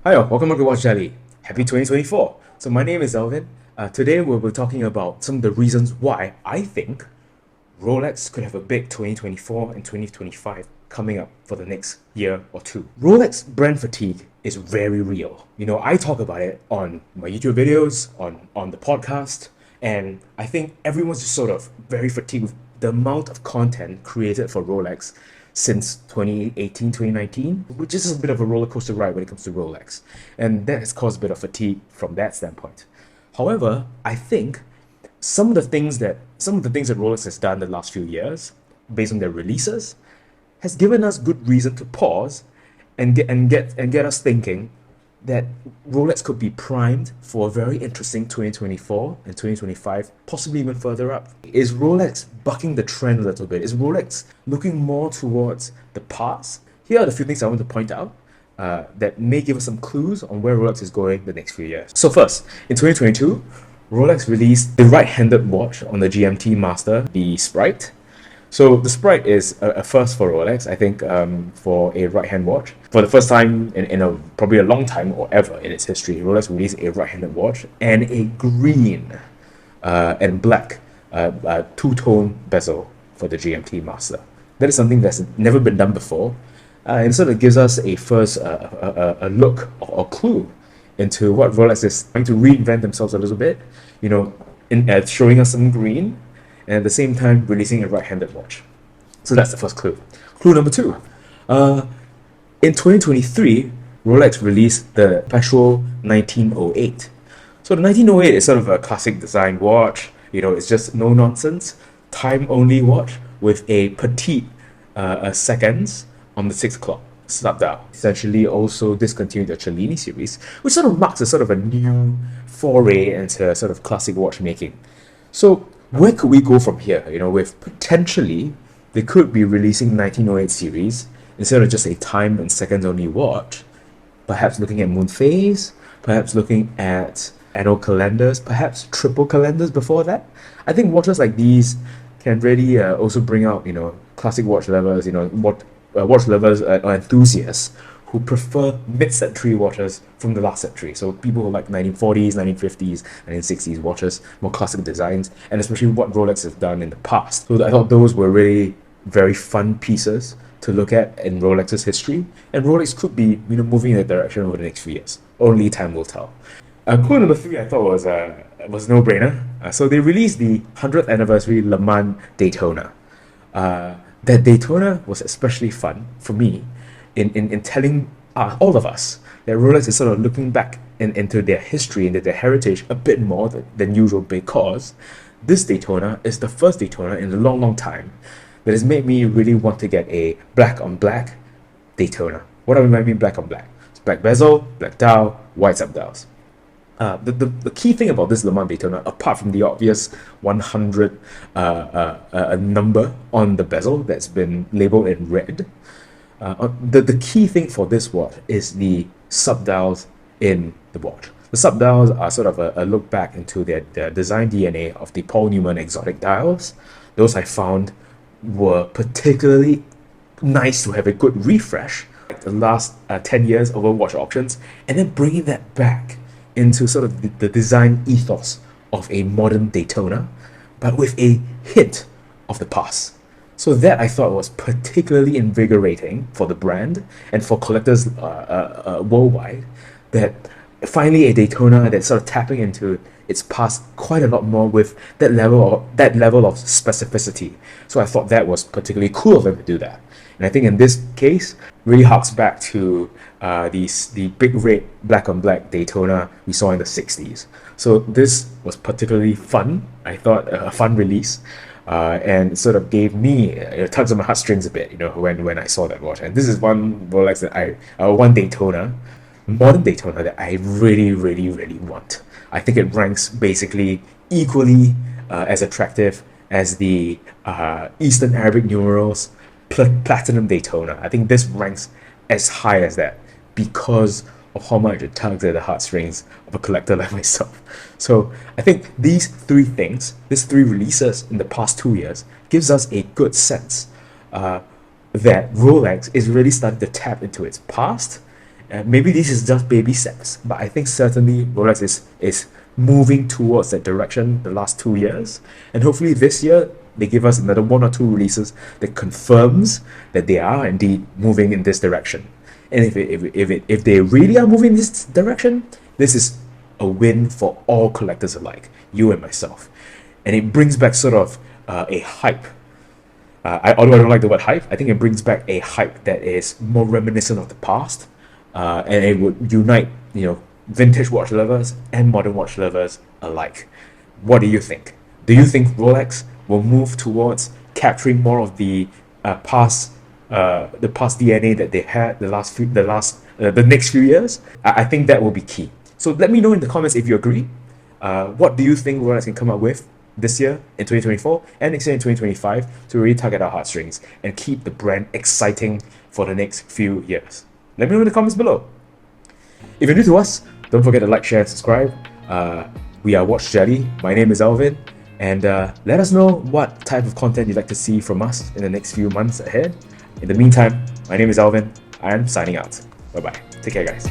Hi, all. Welcome back to Watch Jelly. Happy 2024. So my name is Elvin. Today we'll be talking about some of the reasons why I think Rolex could have a big 2024 and 2025 coming up for the next year or two. Rolex brand fatigue is very real. I talk about it on my YouTube videos, on the podcast, and I think everyone's just sort of very fatigued with the amount of content created for Rolex since 2018, 2019, which is a bit of a roller coaster ride when it comes to Rolex. And that has caused a bit of fatigue from that standpoint. However, I think some of the things that Rolex has done the last few years, based on their releases, has given us good reason to pause and get us thinking that Rolex could be primed for a very interesting 2024 and 2025, possibly even further up. Is Rolex bucking the trend a little bit? Is Rolex looking more towards the past? Here are the few things I want to point out that may give us some clues on where Rolex is going the next few years. So first, in 2022, Rolex released the right-handed watch on the GMT Master, the Sprite. So the Sprite is a first for Rolex, I think, for a right-hand watch. For the first time in probably a long time or ever in its history, Rolex released a right-handed watch and a green and black two-tone bezel for the GMT Master. That is something that's never been done before, and sort of gives us a first a look or clue into what Rolex is trying to reinvent themselves a little bit. In showing us some green, and at the same time releasing a right-handed watch. So that's the first clue. Clue number two. In 2023, Rolex released the Perpetual 1908. So the 1908 is sort of a classic design watch. It's just no nonsense, time-only watch with a petite seconds on the 6 o'clock subdial. Essentially also discontinued the Cellini series, which sort of marks a sort of a new foray into sort of classic watchmaking. So where could we go from here? With potentially they could be releasing 1908 series instead of just a time and seconds only watch. Perhaps looking at moon phase, perhaps looking at annual calendars, perhaps triple calendars before that. I think watches like these can really also bring out classic watch lovers, watch lovers or enthusiasts who prefer mid-century watches from the last century. So people who like 1940s, 1950s, 1960s watches, more classic designs, and especially what Rolex has done in the past. So I thought those were really very fun pieces to look at in Rolex's history, and Rolex could be moving in that direction over the next few years. Only time will tell. Clue number three I thought was a no-brainer. So they released the 100th anniversary Le Mans Daytona. That Daytona was especially fun for me in telling all of us that Rolex is sort of looking back into their history, into their heritage a bit more than usual, because this Daytona is the first Daytona in a long, long time that has made me really want to get a black on black Daytona. What do I mean black on black? It's black bezel, black dial, white subdials. The key thing about this Le Mans Daytona, apart from the obvious 100 number on the bezel that's been labeled in red, the key thing for this watch is the subdials in the watch. The subdials are sort of a look back into their design DNA of the Paul Newman exotic dials. Those I found were particularly nice to have a good refresh like the last 10 years over watch options, and then bringing that back into sort of the design ethos of a modern Daytona, but with a hint of the past. So that I thought was particularly invigorating for the brand and for collectors worldwide, that finally a Daytona that's sort of tapping into its past quite a lot more with that level of specificity. So I thought that was particularly cool of them to do that. And I think in this case, really harks back to the big red black on black Daytona we saw in the 60s. So this was particularly fun. I thought a fun release. And sort of gave me tugs on my heartstrings a bit, when I saw that watch. And this is one Rolex that one Daytona, modern Daytona, that I really, really, really want. I think it ranks basically equally as attractive as the Eastern Arabic numerals Platinum Daytona. I think this ranks as high as that because of how much it tugs at the heartstrings of a collector like myself. So I think these three releases in the past 2 years, gives us a good sense that Rolex is really starting to tap into its past Maybe this is just baby steps, but I think certainly Rolex is moving towards that direction the last 2 years. And hopefully this year, they give us another 1 or 2 releases that confirms that they are indeed moving in this direction. And if they really are moving in this direction, this is a win for all collectors alike, you and myself. And it brings back sort of a hype. Although I don't like the word hype, I think it brings back a hype that is more reminiscent of the past, and it would unite, vintage watch lovers and modern watch lovers alike. What do you think? Do you think Rolex will move towards capturing more of the past DNA that they had the next few years? I think that will be key. So let me know in the comments if you agree. What do you think Rolex can come up with this year in 2024 and next year in 2025 to really target our heartstrings and keep the brand exciting for the next few years? Let me know in the comments below. If you're new to us, don't forget to like, share, and subscribe. We are Watch Jelly. My name is Alvin, and let us know what type of content you'd like to see from us in the next few months ahead. In the meantime, my name is Alvin. I'm signing out. Bye bye. Take care, guys.